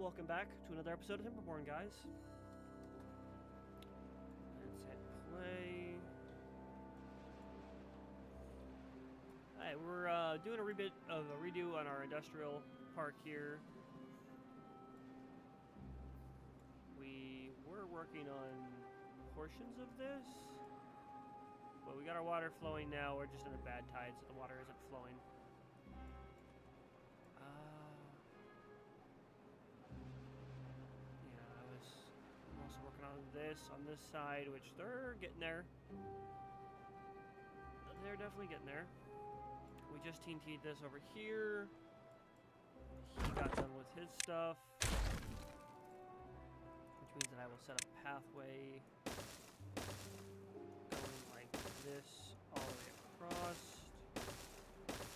welcome back to another episode of Timberborn, guys. Let's hit play. Alright, we're doing a redo on our industrial park here. We were working on portions of this, but we got our water flowing now. We're just in a bad tide, so the water isn't flowing. I'm also working on this side, which they're getting there. They're definitely getting there. We just TNT'd this over here. He got done with his stuff, which means that I will set up a pathway going like this all the way across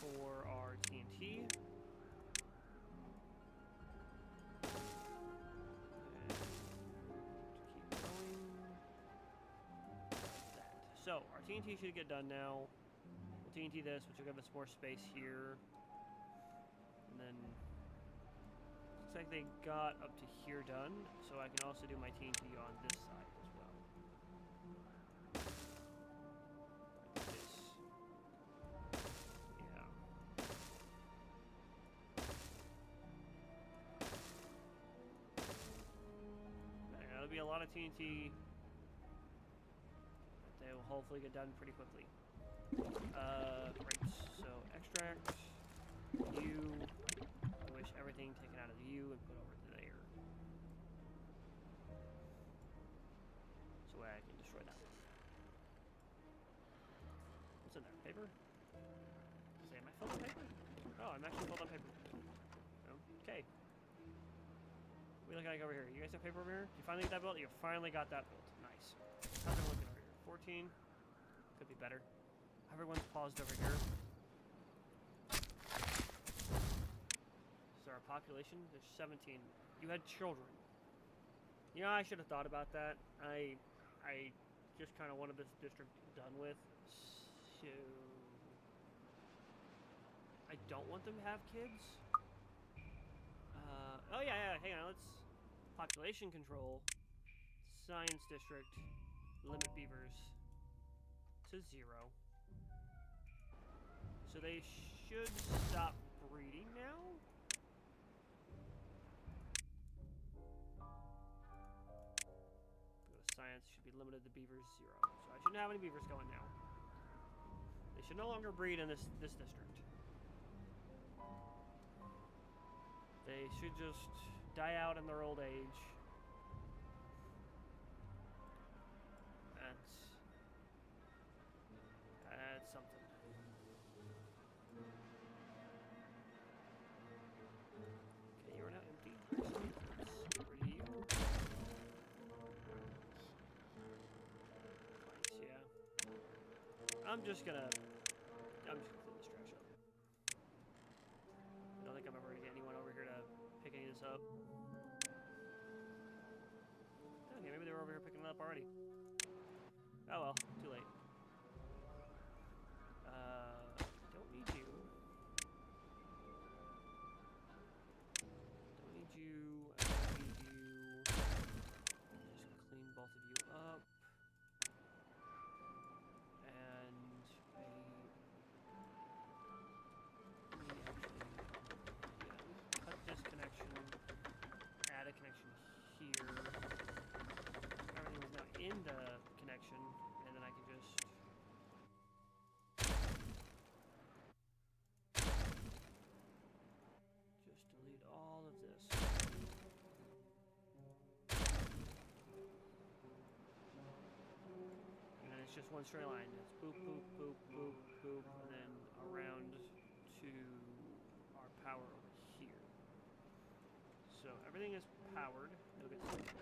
for our TNT. So, our TNT should get done now. We'll TNT this, which will give us more space here. And then, looks like they got up to here done, so I can also do my TNT on this side as well. Like this. Yeah. That'll be a lot of TNT. They will hopefully get done pretty quickly. Right, so extract, U, I wish everything taken out of the U and put over to there. So I can destroy that one. What's in there? Paper? Say, am I filled with paper? Oh, I'm actually filled on paper. Okay. What are we looking like over here? You guys have paper over here? You finally get that built? You finally got that built. Nice. How's it looking over here? 14. Could be better. Everyone's paused over here. Is there a population? There's 17. You had children. Yeah, I should have thought about that. I just kind of wanted this district done with. So I don't want them to have kids. Oh yeah, hang on. Let's population control. Science district. Limit beavers to 0. So they should stop breeding now. Science should be limited to beavers 0. So I shouldn't have any beavers going now. They should no longer breed in this district. They should just die out in their old age. That's something. Okay, you are now empty. Let's get rid of you. Twice, yeah. I'm just gonna clean this trash up. I don't think I'm ever gonna get anyone over here to pick any of this up. Okay, maybe they were over here picking it up already. Oh well, too late. Don't need you. Don't need you. I don't need you. Just clean both of you up. And cut this connection. Add a connection here. Everything is now in the connection, and then I can just delete all of this. And then it's just one straight line. It's boop, boop, boop, boop, boop, and then around to our power over here. So everything is powered. You'll get some of this.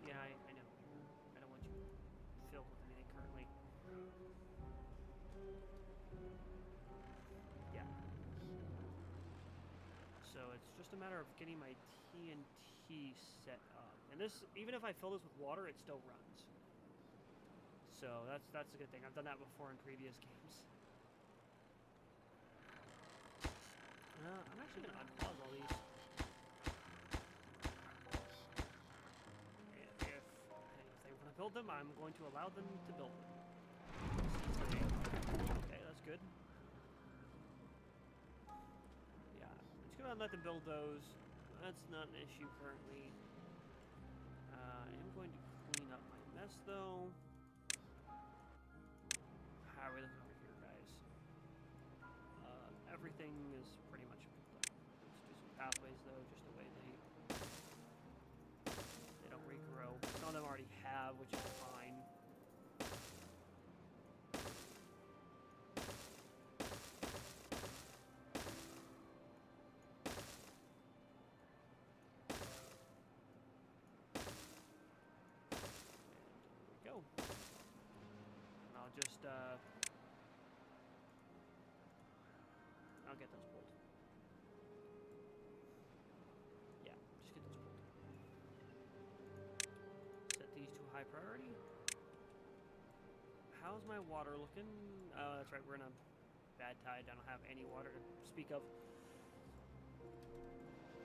Yeah, I know. I don't want you filled with anything currently. Yeah. So it's just a matter of getting my TNT set up. And this, even if I fill this with water, it still runs. So that's a good thing. I've done that before in previous games. I'm actually going to unpause all these. build them, I'm going to allow them to build them. Okay, that's good. Yeah, I'm just gonna let them build those. That's not an issue currently. I am going to clean up my mess though. How are we looking over here, guys? Everything is pretty much built up. Let's do some pathways though, just the way they don't regrow. Some of them already have, which is fine. Just, I'll get those pulled. Yeah, just get those pulled. Set these to high priority. How's my water looking? Oh, that's right, we're in a bad tide. I don't have any water to speak of.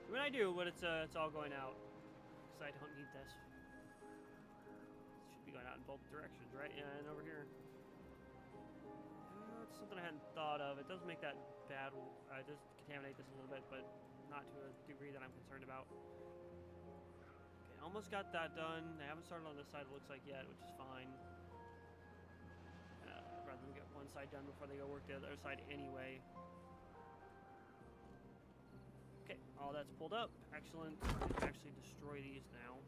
I mean, I do, but it's all going out. Because I don't need this. It should be going out in both directions, right? Yeah, and over here. It's something I hadn't thought of. It does make that bad. It does contaminate this a little bit, but not to a degree that I'm concerned about. Okay, almost got that done. They haven't started on this side, it looks like, yet, which is fine. Rather than get one side done before they go work the other side anyway. Okay, all that's pulled up. Excellent. We can actually destroy these now.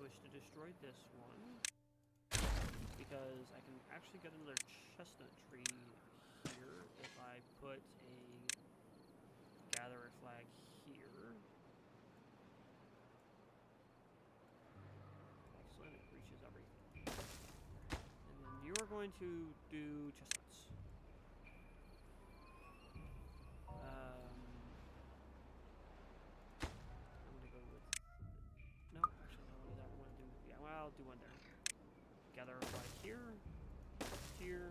Wish to destroy this one because I can actually get another chestnut tree here if I put a gatherer flag here. Excellent, it reaches everything. And then you are going to do chestnuts. I'll do one there. Gather a flag here, here,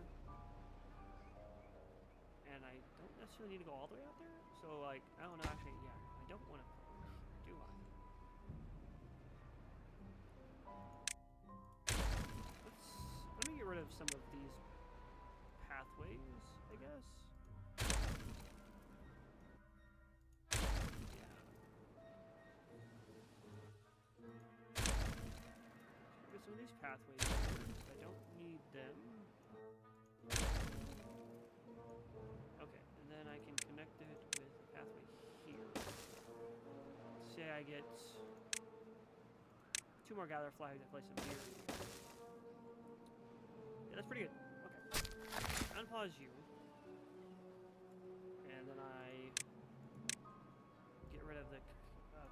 and I don't necessarily need to go all the way out there. So, like, I don't know, actually, yeah, I don't want to put one here, do I? Let me get rid of some of these pathways, I guess. Some of these pathways here, I don't need them. Okay, and then I can connect it with a pathway here. Say I get 2 more gather flags, I place them here. Yeah, that's pretty good. Okay. Unpause you. And then I get rid of the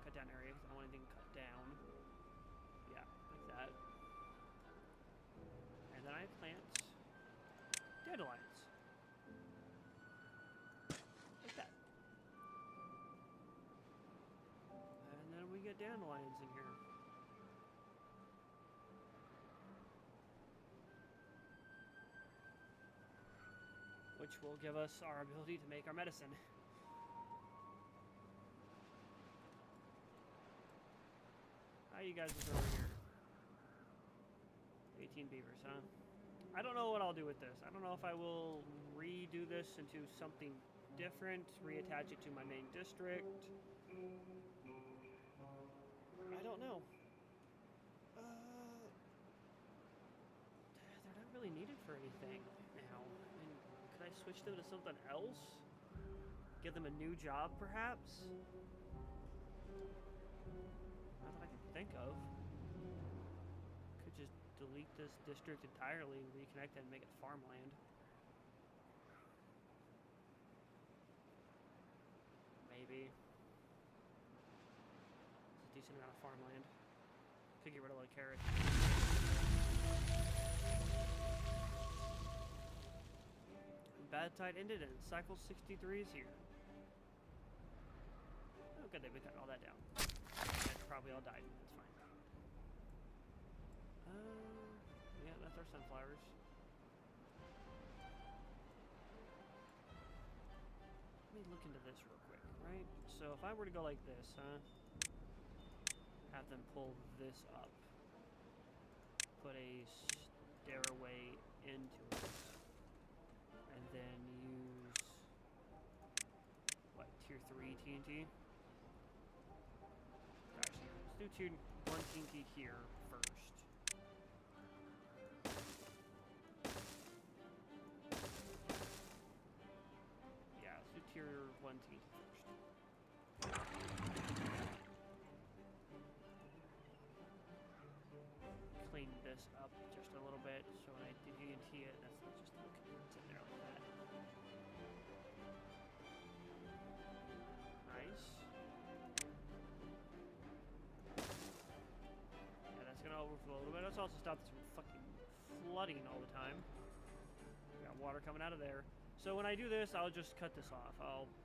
cut down area because I don't want anything cut down. Yeah, like that. And then I plant dandelions. Like that. And then we get dandelions in here. Which will give us our ability to make our medicine. How you guys look over here? 18 beavers, huh? I don't know what I'll do with this. I don't know if I will redo this into something different, reattach it to my main district. I don't know. They're not really needed for anything now. I mean, could I switch them to something else? Give them a new job, perhaps? Not that I can think of. Could just delete this district entirely, reconnect it, and make it farmland. Maybe. It's a decent amount of farmland. Could get rid of all the carrots. Bad tide ended and cycle 63 is here. Oh good, they've cut all that down. That's probably all died. That's fine. Yeah, that's our sunflowers. me look into this real quick, right? So if I were to go like this, huh? Have them pull this up. Put a stairway into it. And then use, what, tier 3 TNT? Actually, let's do tier 1 TNT here first. Yeah, let's do tier 1 TNT first. Clean this up just a little bit, so when I TNT it, that's not just sit there like that. Nice. Yeah, that's gonna overflow a little bit. Let's also stop this from fucking flooding all the time. Got water coming out of there. So when I do this, I'll just cut this off.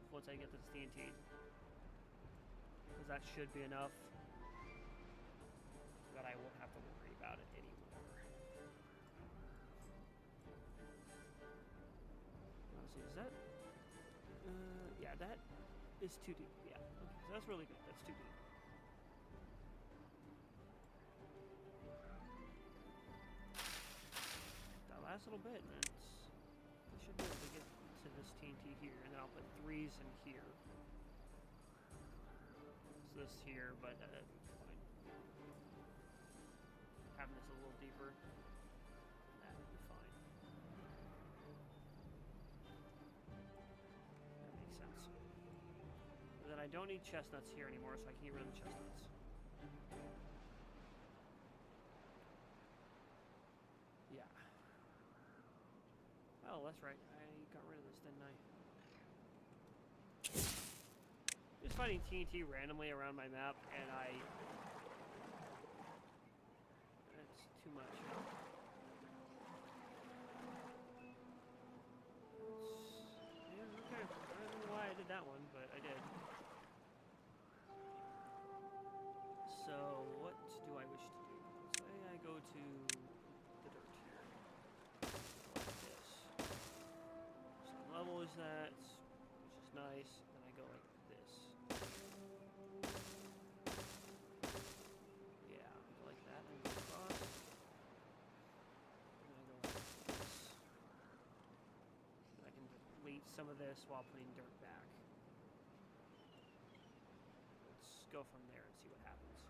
Once I get this TNT. Because that should be enough that I won't have to worry about it anymore. Let's see, is that? Yeah, that is too deep. Yeah, okay, so that's really good. That's too deep. That last little bit, and we should be able to get to this TNT here, and then I'll put 3s in here. So this here, but that'd be fine. Having this a little deeper, that would be fine. That makes sense. But then I don't need chestnuts here anymore, so I can get rid of the chestnuts. Yeah. Oh, that's right. I got rid of this, didn't I? Just finding TNT randomly around my map, and that's too much. Yeah, okay. I don't know why I did that one, but I did. So, what do I wish to do? Say I go to the dirt here. Like this. Same level as that, which is nice. Then I go like this. Yeah, I go like that, and I go across. And I go like this. And I can delete some of this while putting dirt back. Let's go from there and see what happens.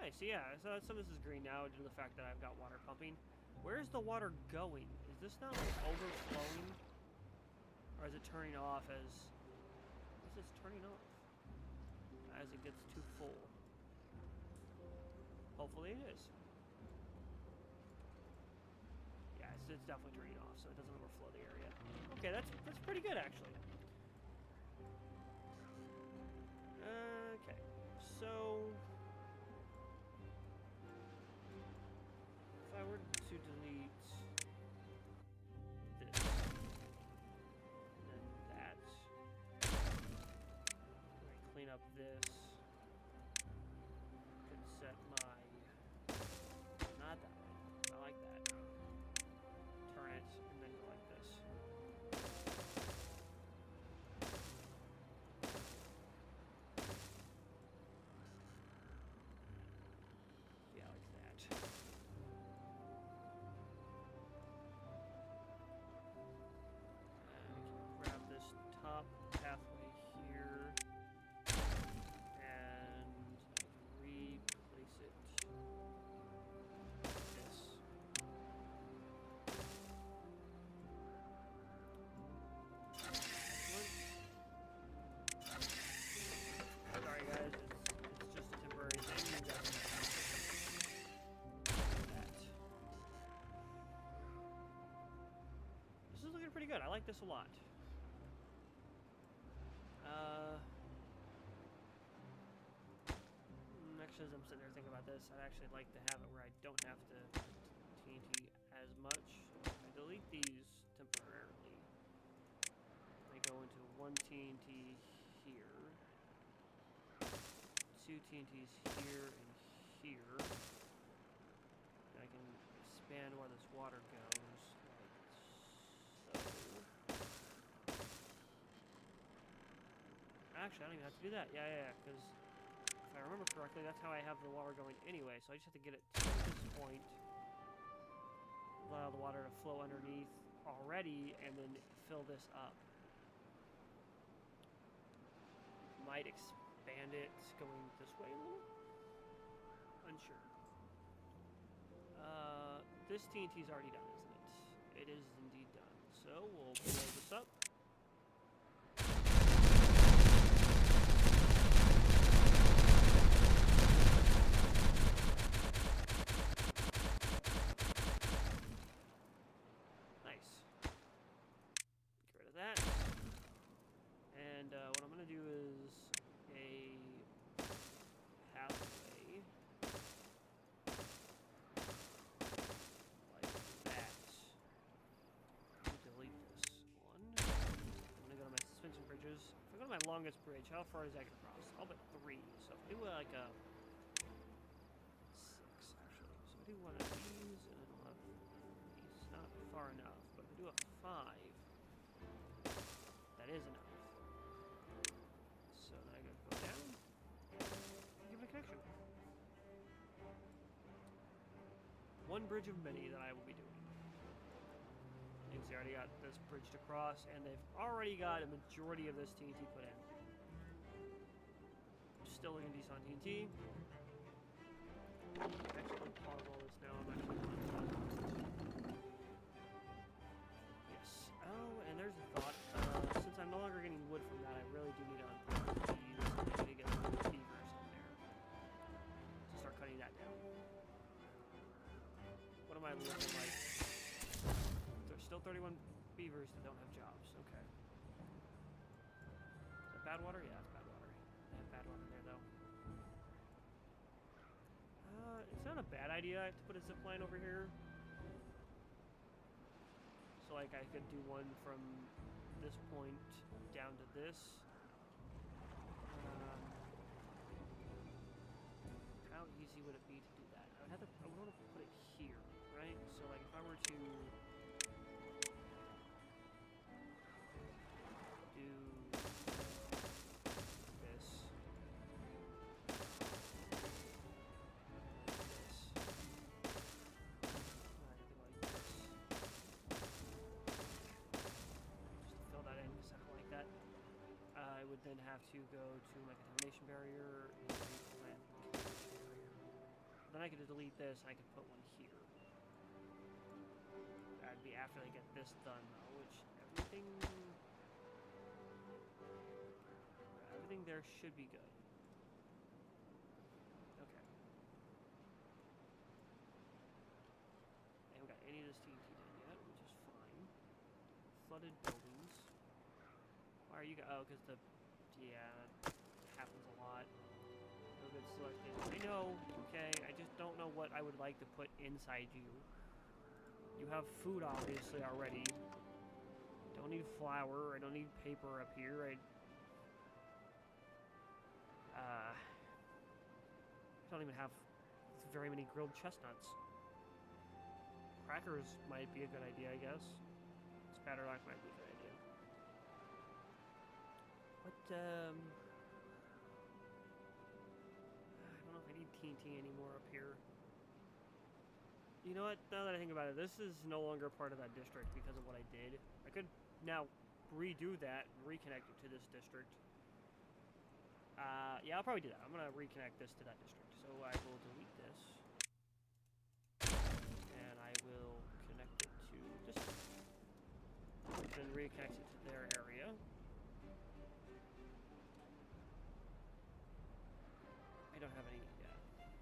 Nice, yeah, so some of this is green now due to the fact that I've got water pumping. Where's the water going? Is this not like overflowing? Or is it turning off as... I guess it's turning off as it gets too full. Hopefully it is. Yeah, it's definitely turning off, so it doesn't overflow the area. Okay, that's pretty good actually. Okay, so if I were to delete this, and then that, I clean up this, could set my, not that way, I like that, turn it, and then go like this. Yeah, like that. Grab this top pathway here, and I can replace it like this. Sorry guys, it's just a temporary thing. You guys know that. This is looking pretty good. I like this a lot. Actually, as I'm sitting there thinking about this, I'd actually like to have it where I don't have to TNT as much. So I delete these temporarily. I go into 1 TNT here, 2 TNTs here and here. And I can expand where this water goes, like so. Actually, I don't even have to do that. Yeah, because if I remember correctly, that's how I have the water going anyway. So I just have to get it to this point, allow the water to flow underneath already, and then fill this up. Might expand it going this way a little. Unsure. This TNT's already done, isn't it? It is indeed done. So we'll blow this up. Nice. Get rid of that. And what I'm gonna do is a pathway like that. Delete this one. I'm gonna go to my suspension bridges. If I go to my longest bridge, how far is that gonna cross? I'll bet 3. So if I do like a 6 actually. So if I do one of these and then one of these, not far enough. But if I do a 5, that is enough. So then I gotta go down and give it a connection. One bridge of many that I will be doing. You can see I already got this bridge to cross, and they've already got a majority of this TNT put in. Still looking decent on TNT. Actually, pause all this now. I'm actually yes. Oh, and there's a thought. Since I'm no longer getting wood from that, I really do need to unplug these. I need to get some beavers in there to start cutting that down. What am I looking like? There's still 31 beavers that don't have jobs. Okay. Is that bad water? Yeah, it's bad water. I have bad water there, though. It's not a bad idea to put a zip line over here. So, like, I could do one from this point down to this. How easy would it be to do that? I would want to put it here, right? So, like, if I were to do this, fill that in something like that. I would then have to go to my contamination barrier and replant the contamination barrier. Then I could delete this and I could put one here. That'd be after I get this done though, which everything there should be good. Okay. I haven't got any of this TNT done yet, which is fine. Flooded buildings. Why are you guys? Oh, because yeah, that happens a lot. No good selected. I know, okay, I just don't know what I would like to put inside you. You have food, obviously, already. Don't need flour. I don't need paper up here. I don't even have very many grilled chestnuts. Crackers might be a good idea, I guess. Spatterlock might be a good idea. But, I don't know if I need TNT anymore up here. You know what? Now that I think about it, this is no longer part of that district because of what I did. I could now redo that and reconnect it to this district. Yeah, I'll probably do that. I'm going to reconnect this to that district. So I will delete this. And I will connect it to this district. Then reconnect it to their area. I don't have any, yeah. That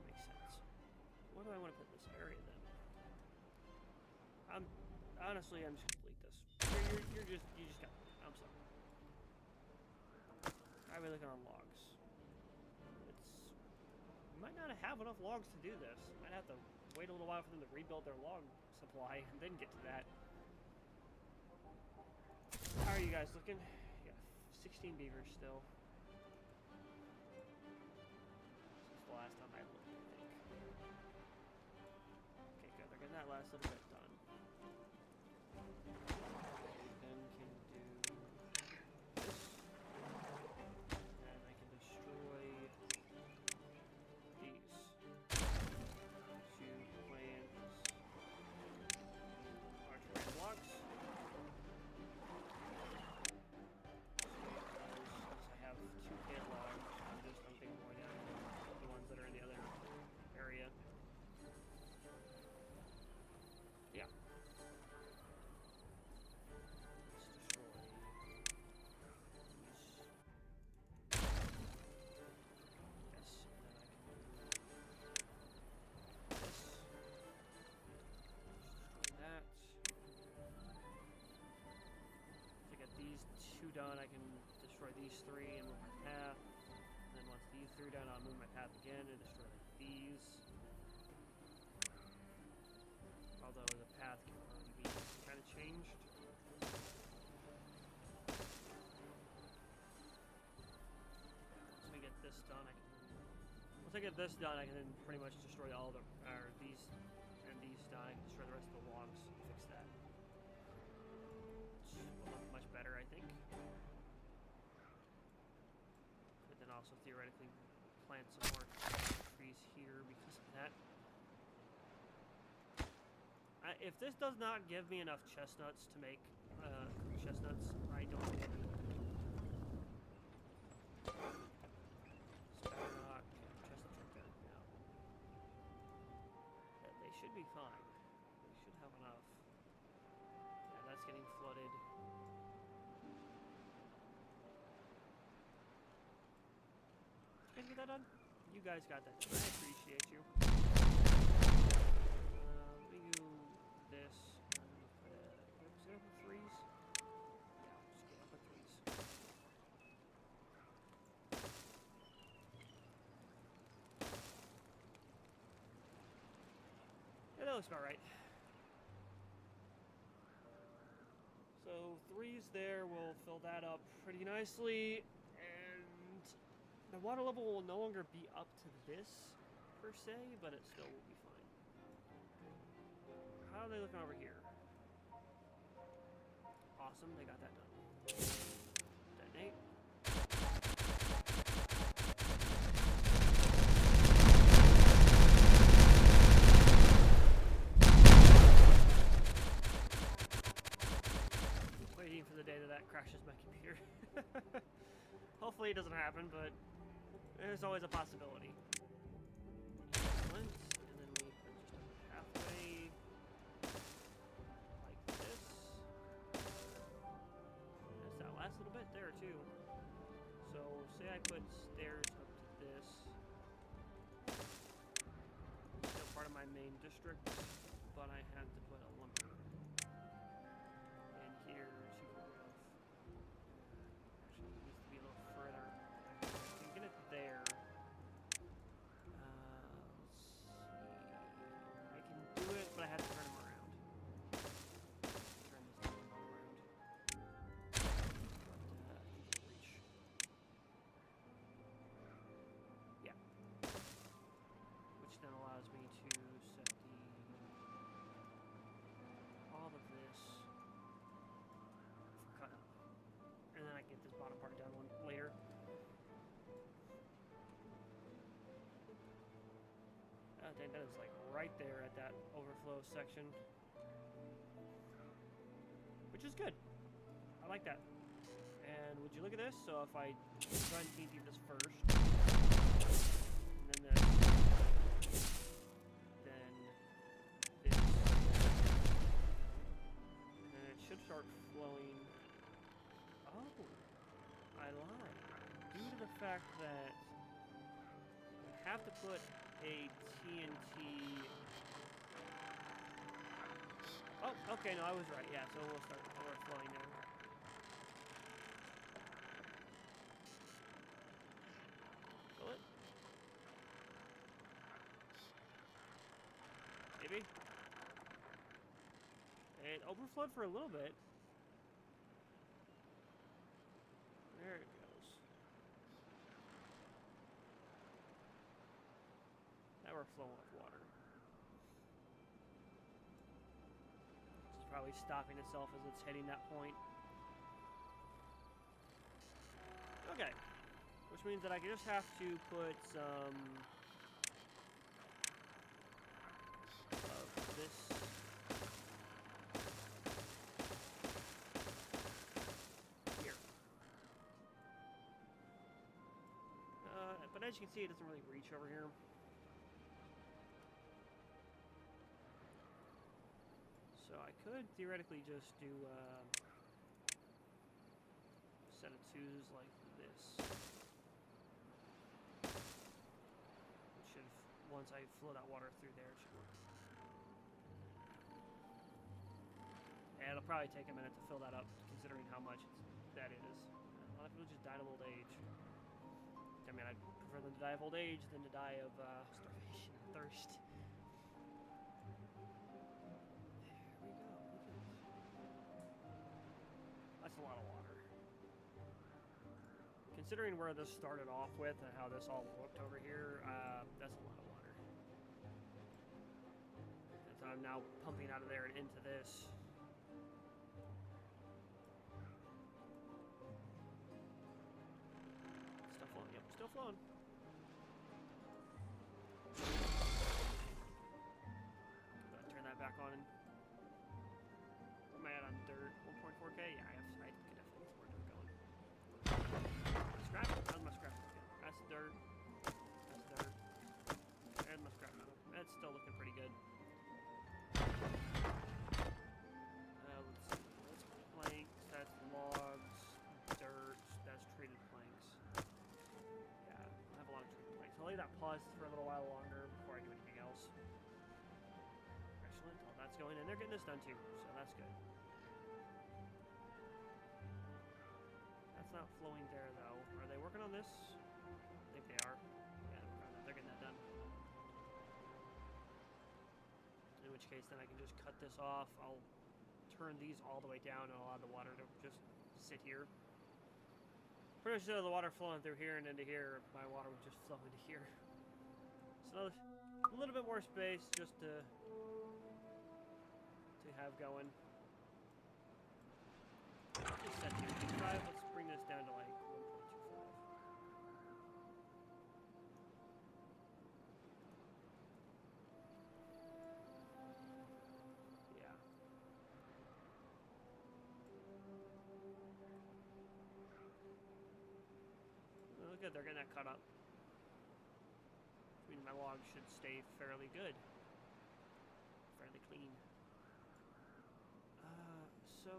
makes sense. Where do I want to put this area then? Honestly, I'm just gonna delete this. You just got it. I'm sorry. I'll be looking on logs. You might not have enough logs to do this. Might have to wait a little while for them to rebuild their log supply and then get to that. How are you guys looking? Yeah, 16 beavers still. Since the last time I looked, I think. Okay, good. They're getting that last little bit done. Then can do this. done, I can destroy these 3 and move my path. And then once these 3 are done, I'll move my path again and destroy like these. Although the path can already be kind of changed. Once I get this done, I can then pretty much destroy all the these and these done. I can destroy the rest of the logs and fix that. Which will look much better, I think. Could then also theoretically plant some more trees here because of that. If this does not give me enough chestnuts to make chestnuts, I don't know what to do. Spatternock, chestnuts right there. Yeah. They should be fine. They should have enough. Yeah, that's getting flooded. Did you get that done? You guys got that done. I appreciate you. Let me do this. Is it up with 3s? Yeah, I'll just get up with 3s. Yeah, that looks about right. So 3s there will fill that up pretty nicely, and the water level will no longer be up to this per se, but it still will be fine. How are they looking over here? Awesome, they got that done. Detonate. Waiting for the day that crashes my computer. Hopefully it doesn't happen, but there's always a possibility. Excellent. And then we put just a pathway like this. There's that last little bit there too. So say I put stairs up to this. Still part of my main district, but I had to put a lumber in here to get rid of. Actually, it needs to be a little further. I can get it there. Let's see. I can do it, but I have to turn them around. Turn this one around. But reach. Yeah. Which then allows me to set all of this for cut up. And then I can get this bottom part down one later. Oh, dang, that is like right there at that overflow section. Which is good. I like that. And would you look at this? So if I try and TNT this first, and then this, then this, and it should start flowing. Oh, I lied. Due to the fact that I have to put a TNT. Oh, okay, no, I was right. Yeah, so we'll start overflowing now. Fill it? Maybe? It overflowed for a little bit. There it goes. Now we're flowing with water. It's probably stopping itself as it's hitting that point. Okay. Which means that I just have to put some of this here. But as you can see, it doesn't really reach over here. So I could theoretically just do a set of 2s like this. It should, once I flow that water through there, it should work. And it'll probably take a minute to fill that up, considering how much that is. A lot of people just died of old age. I mean, I'd prefer them to die of old age than to die of starvation and thirst. There we go. That's a lot of water. Considering where this started off with and how this all looked over here, that's a lot of water. And so I'm now pumping out of there and into this. Still flowing, yep, still flowing. Turn that back on. Am I at on dirt? 1.4K? Yeah, I could definitely get more dirt going. Scrap? How's my scrap looking? That's dirt. That's dirt. And my scrap metal. That's still looking pretty good. Let's see. That's planks. That's logs. Dirt. That's treated planks. Yeah, I have a lot of treated planks. I'll leave that pause for a little while longer before I do anything else. Excellent. Well, that's going in. They're getting this done too, so that's good. That's not flowing there though. Are they working on this? I think they are. Yeah, they're getting that done. In which case, then I can just cut this off. I'll turn these all the way down and allow the water to just sit here. Pretty much the water flowing through here and into here, my water would just flow into here. So a little bit more space just to have going. Just set 2.5. Let's bring this down to like 1.25. Yeah. Look good, they're getting that cut up. I mean, my logs should stay fairly good. Fairly clean. So,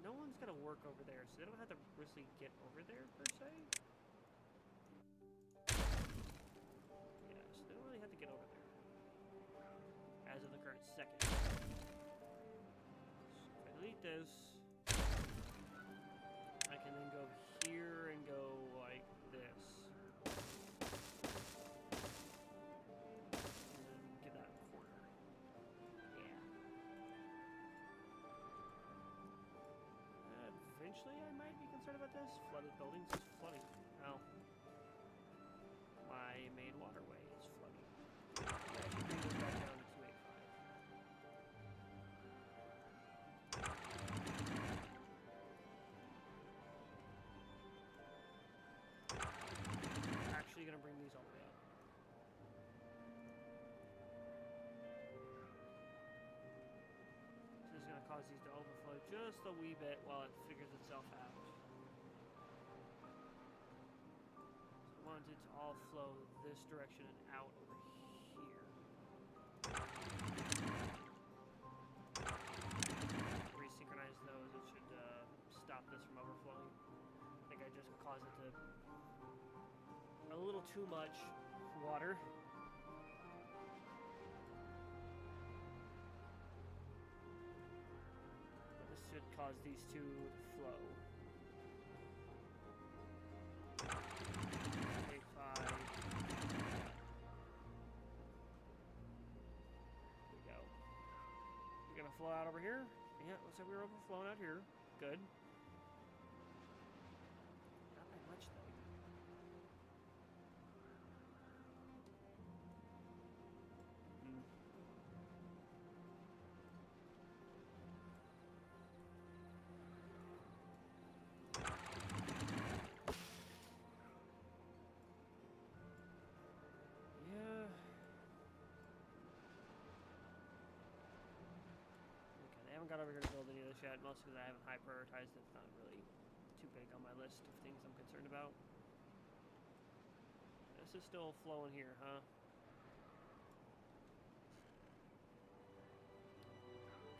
no one's gonna work over there, so they don't have to really get over there, per se. Yeah, so they don't really have to get over there. As of the current second. So if I delete this, I can then go here and go like this. Eventually, I might be concerned about this. Flooded buildings is flooding. Oh. My main waterway is flooding. Yeah, I should bring this back down to 285. Actually gonna bring these all the way up. This is gonna cause these to overflow just a wee bit while it figures itself out. So I want it to all flow this direction and out over here. Resynchronize those. It should stop this from overflowing. I think I just caused it to a little too much water. Should cause these two to flow. 8.5. There we go. We're gonna flow out over here. Yeah, looks like we're overflowing out here. Good. Not that much though. Got over here to build any of this yet, mostly because I haven't high prioritized it. It's not really too big on my list of things I'm concerned about. This is still flowing here, huh?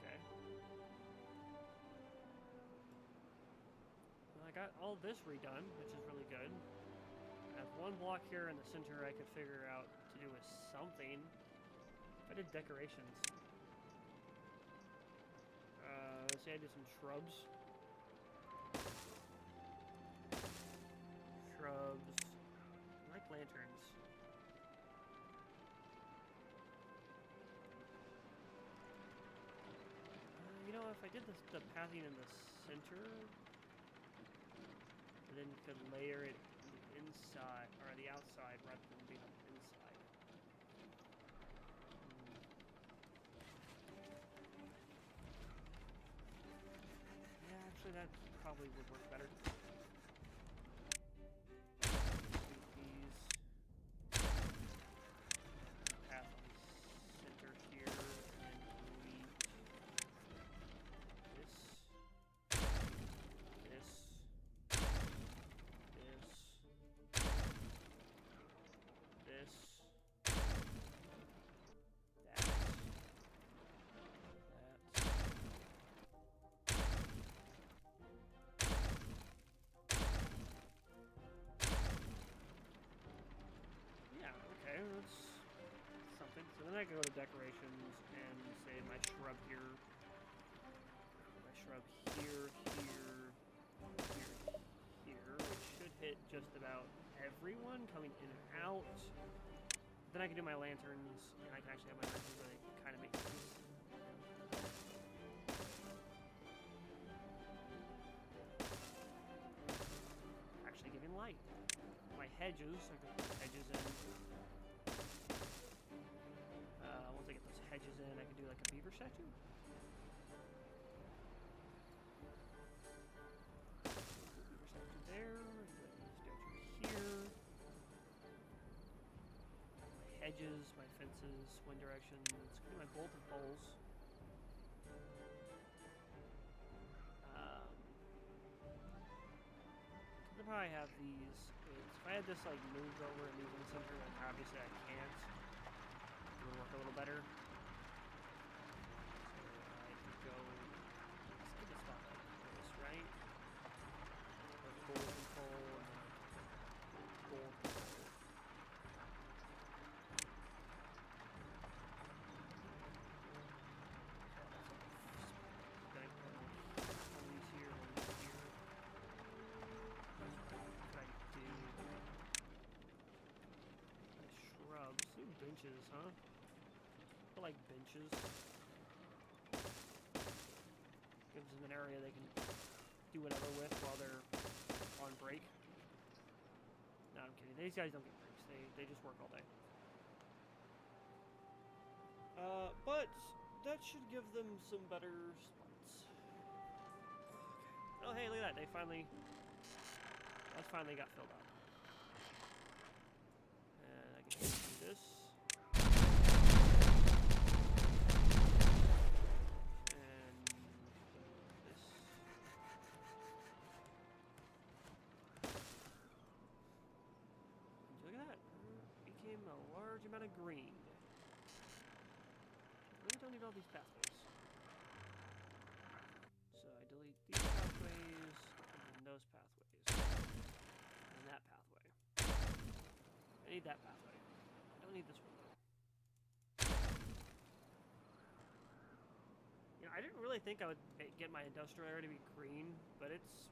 Okay. Well, I got all this redone, which is really good. I have one block here in the center I could figure out to do with something. I did decorations. Let's say I did some shrubs. shrubs. I like lanterns. You know, if I did the pathing in the center, and then could layer it inside, or the outside, rather than being on the inside. Yeah, actually that probably would work better. Path on the center here, and then delete this, yeah, okay, that's something. So then I go to decorations and say my shrub here, which should hit just about everyone coming in and out. Then I can do my lanterns, and I can actually have my lanterns really kind of make sense. Actually giving light. My hedges, I can put hedges in. Once I get those hedges in, I can do like a beaver statue. Beaver statue there, statue here. My hedges, my fences, wind directions, my bolted poles. I'll probably have these. If I had this like moved over and moved in the center, then obviously I can't. It would work a little better. So I could go. Let's get a spot like this, right? Or golden pole and golden pole. Benches, huh? I like benches. Gives them an area they can do whatever with while they're on break. No, I'm kidding. These guys don't get breaks. They just work all day. But that should give them some better spots. Okay. Oh, hey, look at that. That's finally got filled up. And I can do this. Amount of green. Really don't need all these pathways. So I delete these pathways and those pathways. And that pathway. I need that pathway. I don't need this one though. You know, I didn't really think I would get my industrial area to be green, but it's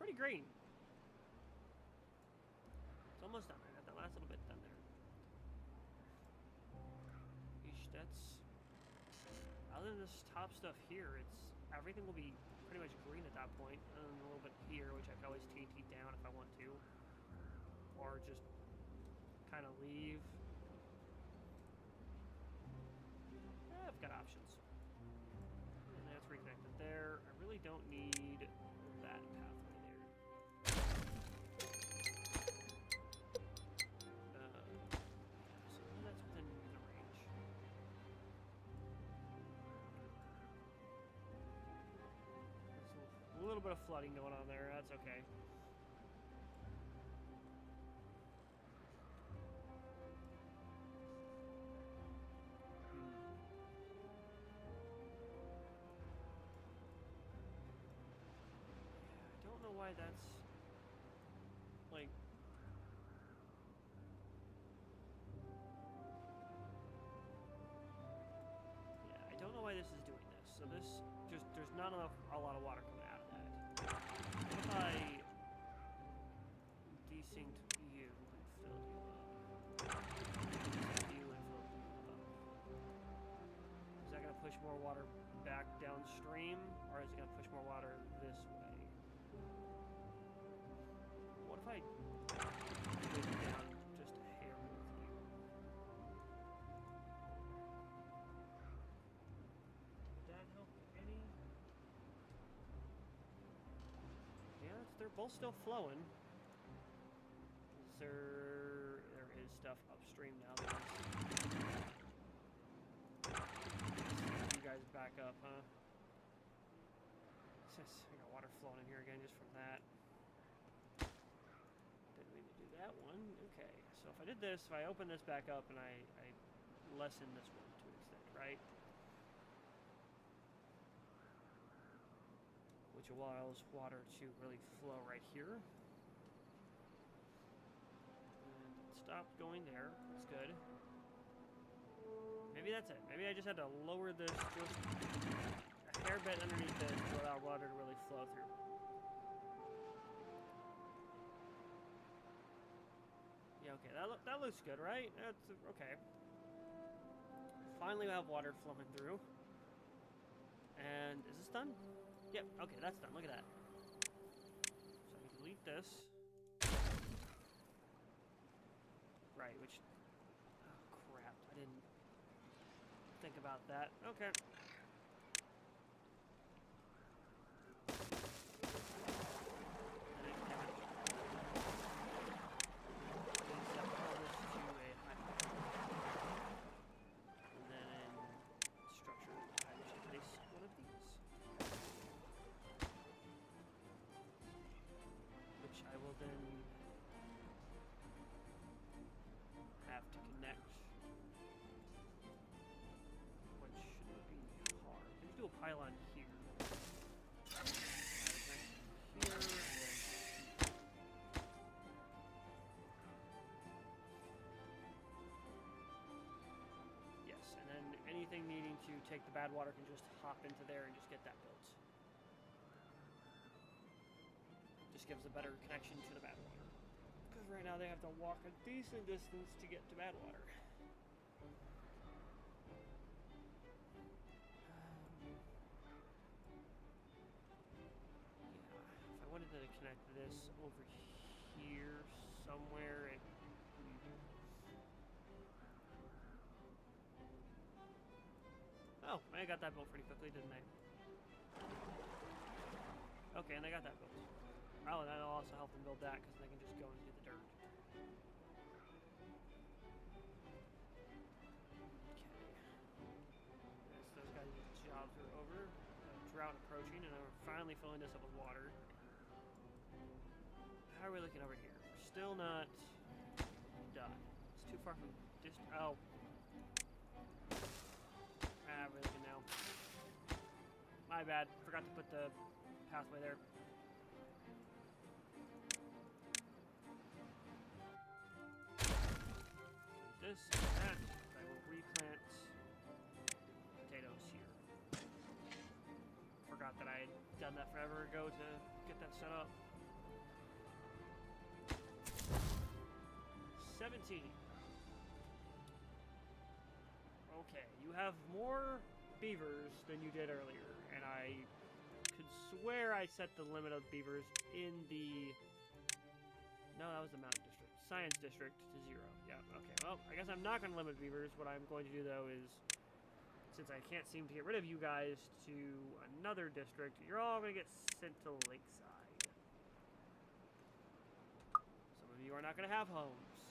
pretty green. It's almost done. I got that last little bit done there. That's other than this top stuff here, everything will be pretty much green at that point, and then a little bit here, which I can always TNT down if I want to, or just kind of leave. I've got options, and that's reconnected there. I really don't need that pathway there. A little bit of flooding going on there. That's okay. I don't know why that's like. Yeah, I don't know why this is doing this. So there's not a lot of water coming out of that. If I DC push more water back downstream, or is it going to push more water this way? What if I put it down just a hair with you? Would that help any? Yeah, they're both still flowing. There is stuff upstream now. You guys back up, huh? I got water flowing in here again just from that. Didn't mean to do that one. Okay, so if I did this, if I open this back up and I lessen this one to an extent, right? Which allows water to really flow right here. Stopped going there. That's good. Maybe that's it. Maybe I just had to lower this just a hair bit underneath this to allow water to really flow through. Yeah, okay. That looks good, right? That's okay. Finally, we have water flowing through. And is this done? Yep. Okay, that's done. Look at that. So we delete this. Right, which... Oh, crap. I didn't think about that. Okay. And then in structure, I should place one of these. Which I will then... have to connect, which shouldn't be hard. Can you do a pylon here? Here, and then... Yes, and then anything needing to take the bad water can just hop into there and just get that built. Just gives a better connection to the bad water. Because right now they have to walk a decent distance to get to bad water. Yeah, if I wanted to connect this over here somewhere, Oh, I got that built pretty quickly, didn't I? Okay, and I got that built. Oh, and that'll also help them build that, because they can just go and do the dirt. Okay. Yes, those guys' jobs are over. Drought approaching, and we're finally filling this up with water. How are we looking over here? We're still not done. It's too far from oh. Ah, we're looking now. My bad. Forgot to put the pathway there. This and that, I will replant potatoes here. Forgot that I had done that forever ago to get that set up. 17. Okay, you have more beavers than you did earlier, and I could swear I set the limit of beavers in the... No, that was the mountain district. Science district to 0. Yeah, okay. Well, I guess I'm not going to limit beavers. What I'm going to do, though, is... Since I can't seem to get rid of you guys to another district, you're all going to get sent to Lakeside. Some of you are not going to have homes.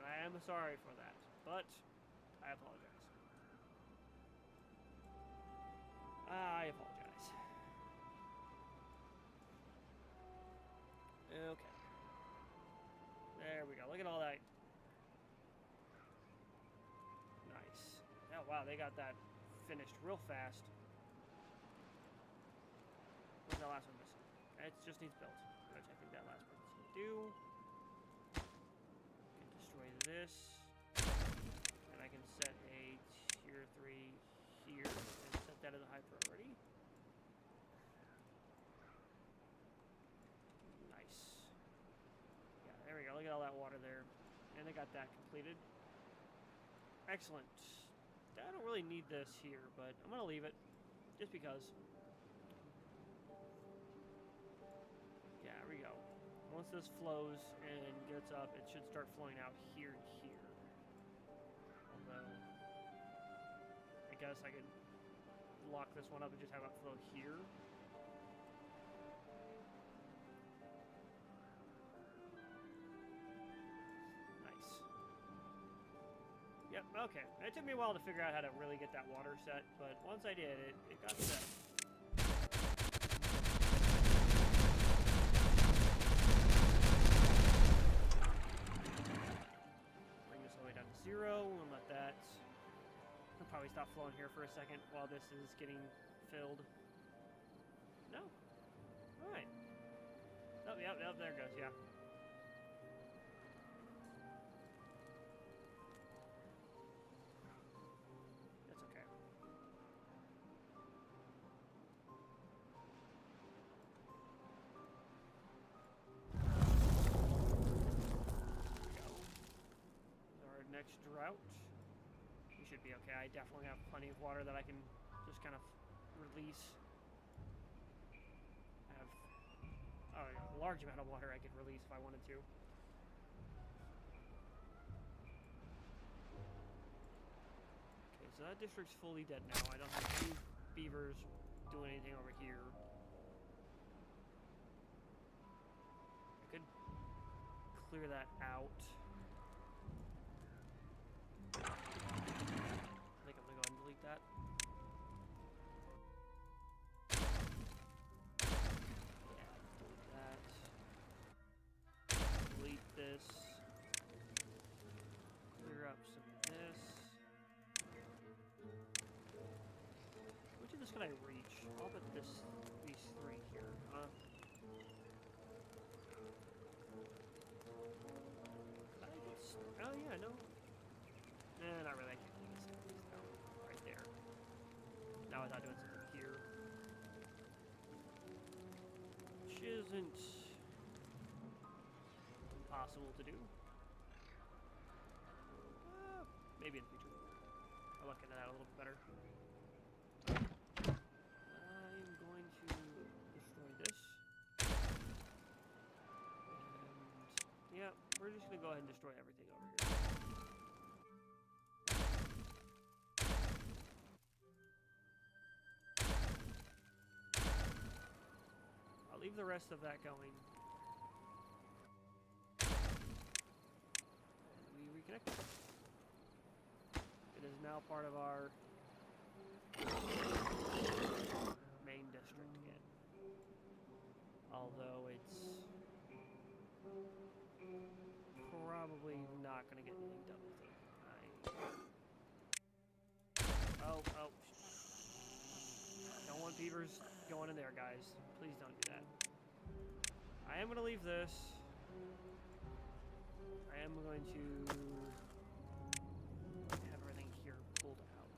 And I am sorry for that. But, I apologize. I apologize. Okay. There we go. Look at all that. Nice. Oh, wow. They got that finished real fast. What's that last one missing? It just needs built, which I think that last person's going to do. I can destroy this. And I can set a tier 3 here and set that as a high priority. Nice. Yeah, there we go. Look at all that water there. And they got that completed. Excellent. I don't really need this here, but I'm gonna leave it. Just because. Yeah, there we go. Once this flows and gets up, it should start flowing out here and here. Although, I guess I could lock this one up and just have it flow here. Nice. Yep, okay. It took me a while to figure out how to really get that water set, but once I did, it got set. Zero, and let that. I'll probably stop flowing here for a second while this is getting filled. No. Alright. Oh, yep, there it goes, yeah. That's okay. Next drought. We should be okay. I definitely have plenty of water that I can just kind of release. I have a large amount of water I could release if I wanted to. Okay, so that district's fully dead now. I don't have any beavers doing anything over here. I could clear that out. I think I'm gonna go ahead and delete that. Yeah, delete that. Delete this. Clear up some of this. Which of this can I reach? All but these three here, huh? Oh yeah, no. Not really. I can't do this. No, right there. Now without doing something here. Which isn't impossible to do. Maybe in the future. I'll look into that a little bit better. I'm going to destroy this. And yeah, we're just going to go ahead and destroy everything over here. Leave the rest of that going. And we reconnect. It is now part of our main district again. Although it's probably not going to get anything done with it. Oh. Don't want beavers going in there, guys. Please don't do that. I am going to leave this. I am going to have everything here pulled out.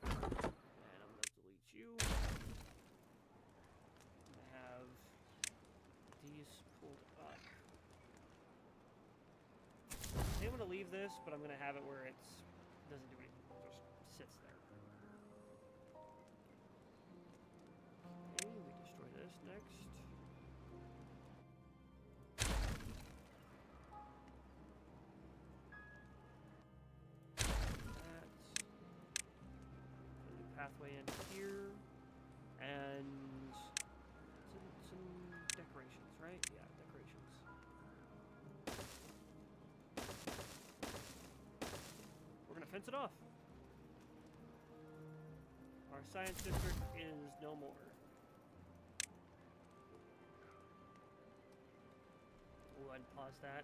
And I'm going to delete you. I'm going to have these pulled up. I'm going to leave this, but I'm going to have it where it doesn't do anything. It just sits there. Okay, we destroy this next. Pathway in here, and some decorations, right? Yeah, decorations. We're gonna fence it off. Our science district is no more. We'll go ahead and pause that.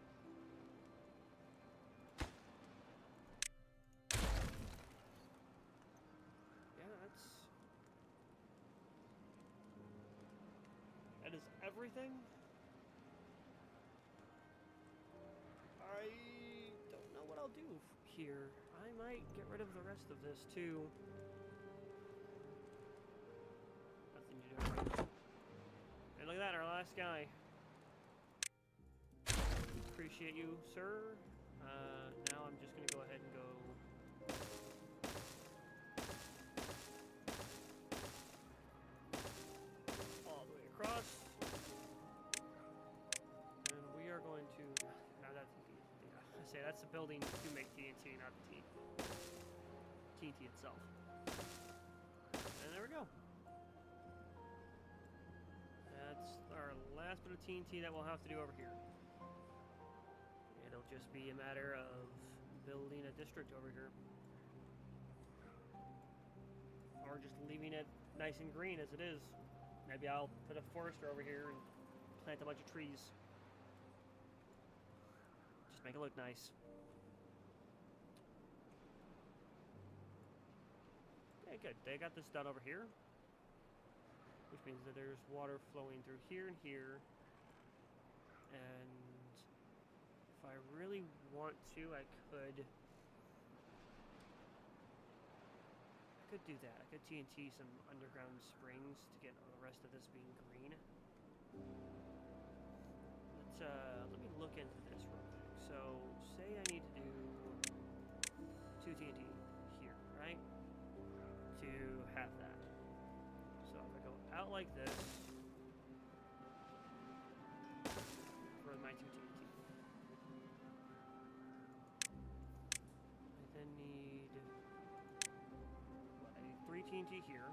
That is everything. I don't know what I'll do here. I might get rid of the rest of this too. Nothing to do right now. And look at that, our last guy. Appreciate you, sir. Now I'm just gonna go ahead and go. All the way across. And we are going to. Now that's. Yeah, I say that's the building to make TNT, not the TNT itself. And there we go. That's our last bit of TNT that we'll have to do over here. It'll just be a matter of building a district over here. Or just leaving it nice and green as it is. Maybe I'll put a forester over here and plant a bunch of trees. Just make it look nice. Okay, good. They got this done over here. Which means that there's water flowing through here and here. And if I really want to, I could do that. I could TNT some underground springs to get the rest of this being green. Let me look into this real quick. So, say I need to do 2 TNT here, right? To have that. So if I go out like this for my 2 TNT, I then need what? I need 3 TNT here,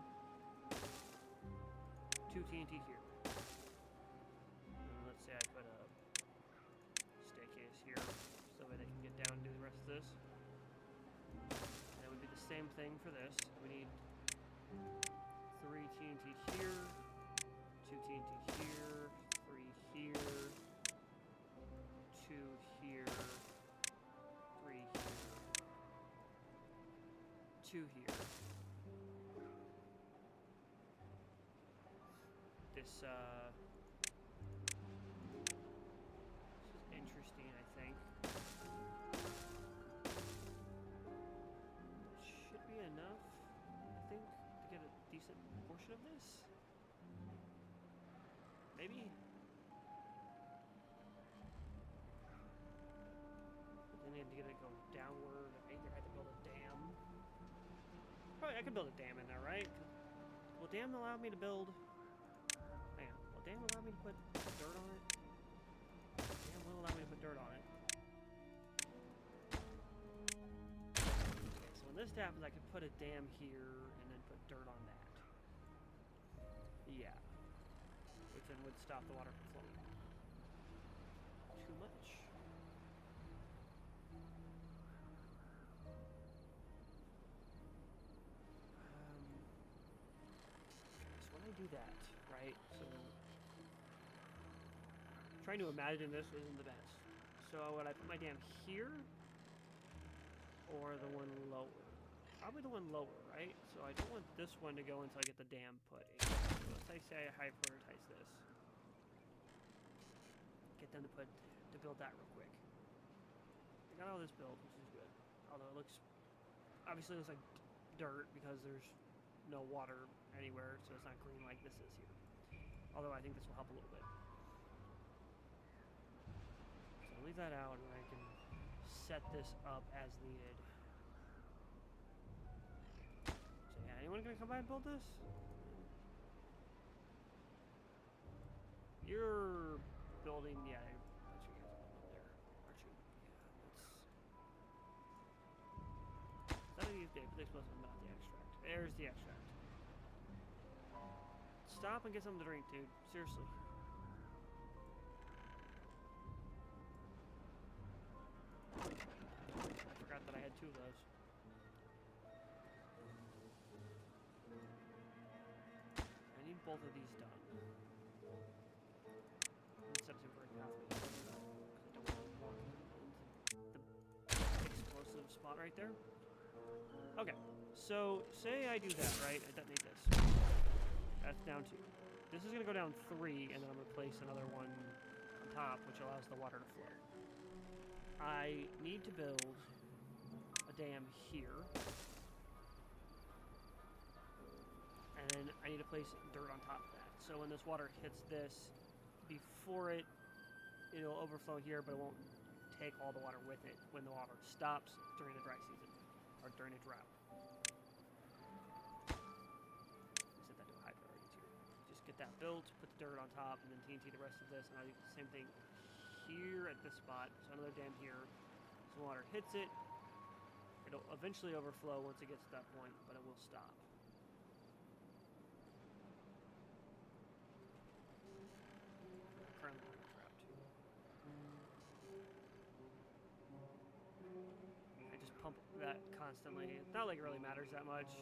2 TNT here. And let's say I put a staircase here so that I can get down and do the rest of this. And it would be the same thing for this. We need 3 TNT here, 2 TNT here, 3 here, 2 here, 3 here, 2 here. This is interesting, I think. Should be enough, I think, to get a decent portion of this. Maybe. But then I need to get it go downward. I either had to build a dam. Probably I could build a dam in there, right? Will dam allow me to build? Hang on. Will dam allow me to put dirt on it? Dam will allow me to put dirt on it. Okay, so when this happens, I could put a dam here and then put dirt on that. Yeah. Which then would stop the water from flowing. Too much. So when I do that, right? So trying to imagine this isn't the best. So would I put my dam here or the one lower? Probably the one lower, right? So I don't want this one to go until I get the dam put in. So let's say I high prioritize this. Get them to build that real quick. I got all this built, which is good. Although it obviously looks like dirt because there's no water anywhere, so it's not green like this is here. Although I think this will help a little bit. So I'll leave that out and I can set this up as needed. Anyone gonna come by and build this? You're building, yeah. That's you guys building there, aren't you? Yeah, that's. Is that the explosive, not the extract? There's the extract. Stop and get something to drink, dude. Seriously. I forgot that I had 2 of those. Both of these done. Instead of right now, because I don't want to walk into the explosive spot right there. Okay, so say I do that, right? I detonate this. That's down 2. This is going to go down 3, and then I'm going to place another one on top, which allows the water to flow. I need to build a dam here. And then I need to place dirt on top of that. So when this water hits this, before it'll overflow here, but it won't take all the water with it when the water stops during the dry season, or during a drought. Set that to a high priority too. Just get that built, put the dirt on top, and then TNT the rest of this, and I'll do the same thing here at this spot. So another dam here. So water hits it. It'll eventually overflow once it gets to that point, but it will stop. Currently in a drought too. I just pump that constantly. It's not like it really matters that much.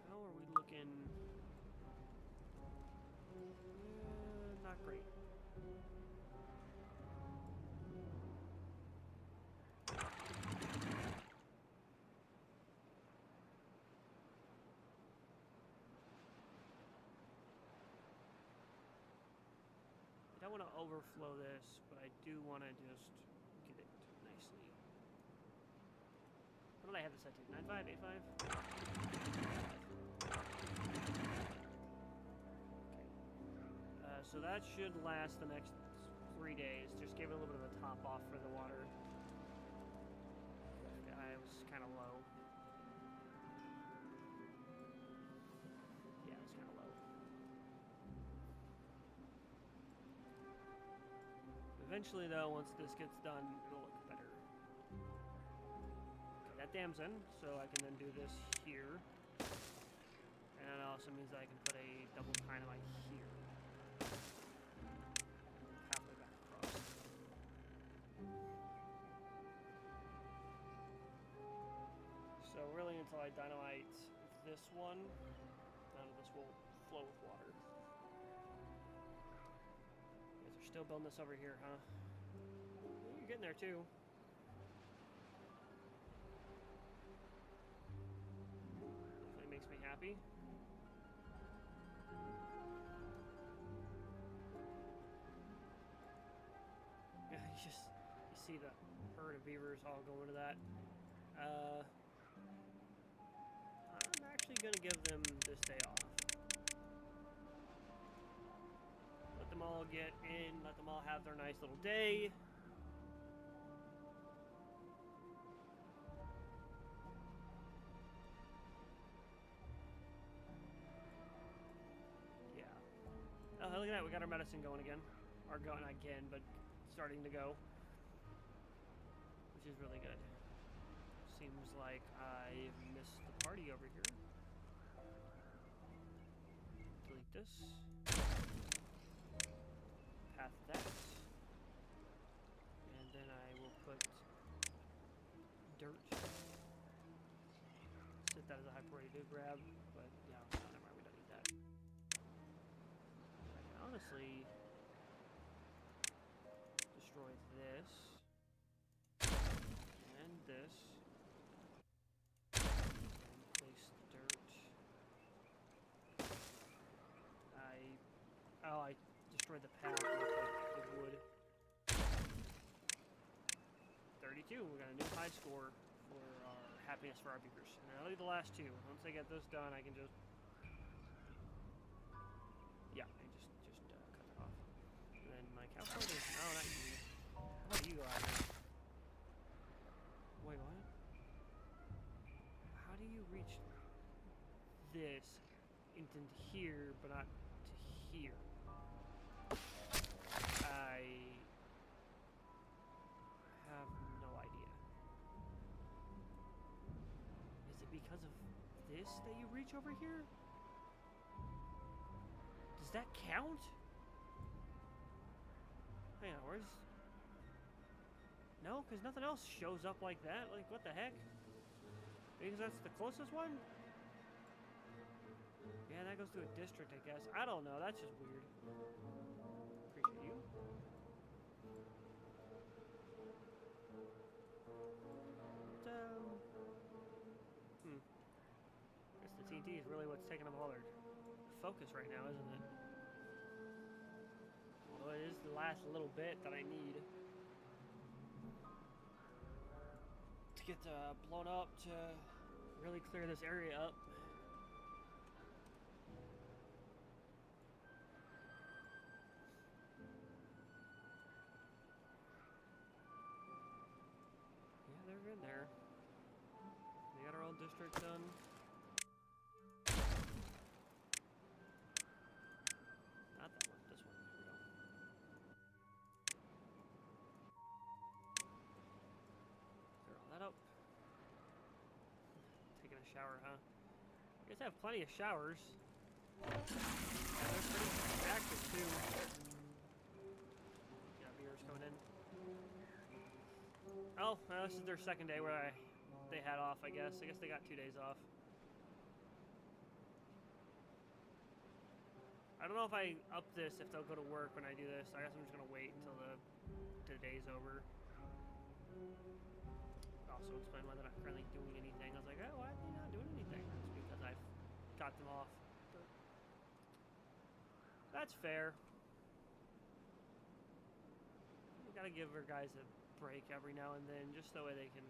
How are we looking? Not great. I don't want to overflow this, but I do want to just get it nicely. What did I have this set to? 9.5, 8.5? Okay. So that should last the next 3 days. Just give it a little bit of a top off for the water. I was kind of low. Yeah, it's kind of low. Eventually, though, once this gets done, it'll look better. Okay, that dam's in, so I can then do this here. And it also means that I can put a double dynamite here. Halfway back across. So really until I dynamite this one, none of this will flow with water. Still building this over here, huh? You're getting there too. Definitely makes me happy. Yeah, you see the herd of beavers all going to that. I'm actually gonna give them this day off. Let them all get in, let them all have their nice little day. Yeah. Oh, look at that, we got our medicine going again. Or going again, but starting to go. Which is really good. Seems like I missed the party over here. Delete this. Path that, and then I will put dirt. Set that as a high priority to grab, but yeah, no, never mind, we don't need that. I can honestly destroy this and this, and place dirt. I destroyed the path with wood. 32. We got a new high score for our happiness for our beavers. And I'll do the last two. Once I get this done, I can just... Yeah, I just cut that off. And then my cow farm is... Oh, not you. How about you go out here? Wait, what? How do you reach this into here, but not to here? I have no idea. Is it because of this that you reach over here? Does that count? Hang on, where's... No, because nothing else shows up like that. Like, what the heck? Because that's the closest one? Yeah, that goes to a district, I guess. I don't know, that's just weird. Appreciate you. Guess the TNT is really what's taking up all their focus right now, isn't it? Although it is the last little bit that I need to get blown up to really clear this area up. district done. Not that one, this one. Here we go. Clear all that up. Taking a shower, huh? You guys have plenty of showers. Yeah, they're pretty active too. Yeah, viewers coming in. Oh, this is their second day where they had off, I guess. I guess they got 2 days off. I don't know if I up this, if they'll go to work when I do this. I guess I'm just going to wait until the day's over. Also explain why they're not currently doing anything. I was like, oh, why are they not doing anything? It's because I've got them off. But that's fair. We gotta give our guys a break every now and then, just so they can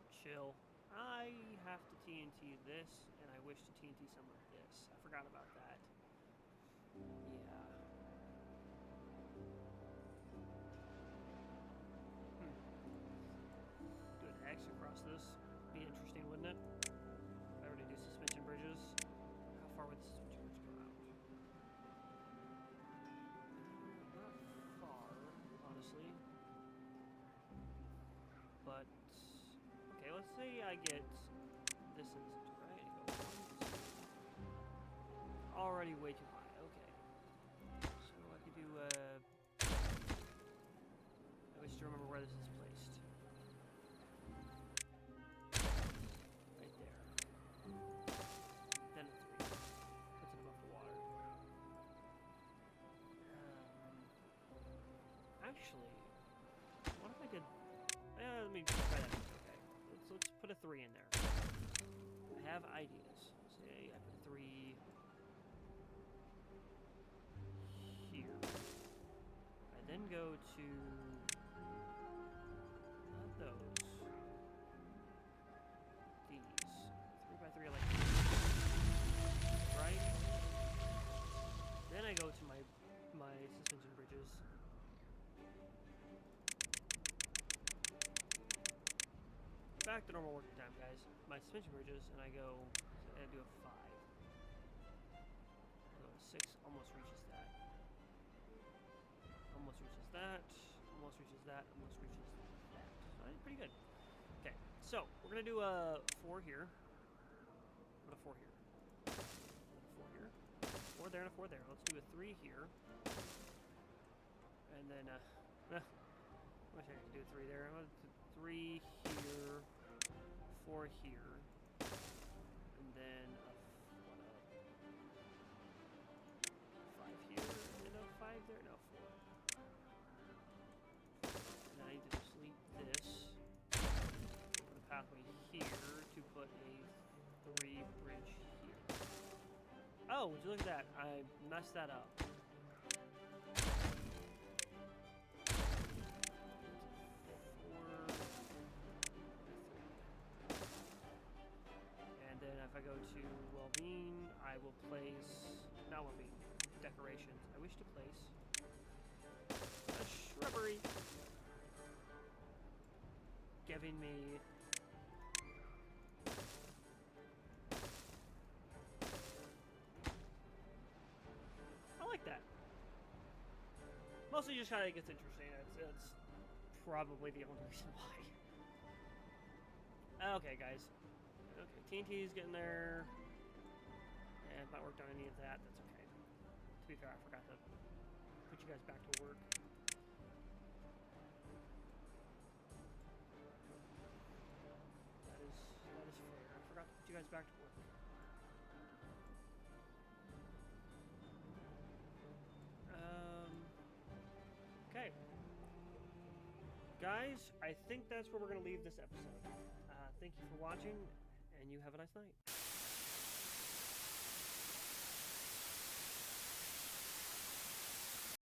chill. I have to TNT this, and I wish to TNT some of this. I forgot about that. Yeah. Do an X across this. Be interesting, wouldn't it? If I were to do suspension bridges. How far would the suspension bridge go out? Not far, honestly. But, okay, let's say I get this instance, right? It goes already way too high. Okay. So I could do, I wish to remember where this is placed. Right there. Then a 3. Puts it above the water. Actually, what if I did... let me try that. Okay. Let's put a 3 in there. I have ideas. Say I put a 3 here. I then go to not those. These. 3 by 3 like this. Right? Then I go to my suspension bridges. Back to normal working time, guys. My suspension bridges, and I go, so I do a 5. I go to 6, almost reaches that. Almost reaches that. Almost reaches that. Almost reaches that. So I did pretty good. Okay, so we're gonna do a 4 here. What a 4 here. What a 4 here. 4 there and a 4 there. Let's do a 3 here. And then I wish I could do a 3 there. I'm gonna do 3 here. 4 here, and then a 5 here, and a 5 there, no, 4. And then I need to delete this, put a pathway here to put a 3 bridge here. Oh, would you look at that? I messed that up. If I go to well-being, I will place, not well-being, decorations. I wish to place a shrubbery, giving me I like that. Mostly just how it gets interesting. It's probably the only reason why. Okay, guys. Okay, TNT's getting there. And if not worked on any of that, that's okay. To be fair, I forgot to put you guys back to work. That is fair. I forgot to put you guys back to work. Okay. Guys, I think that's where we're going to leave this episode. Thank you for watching, and you have a nice night.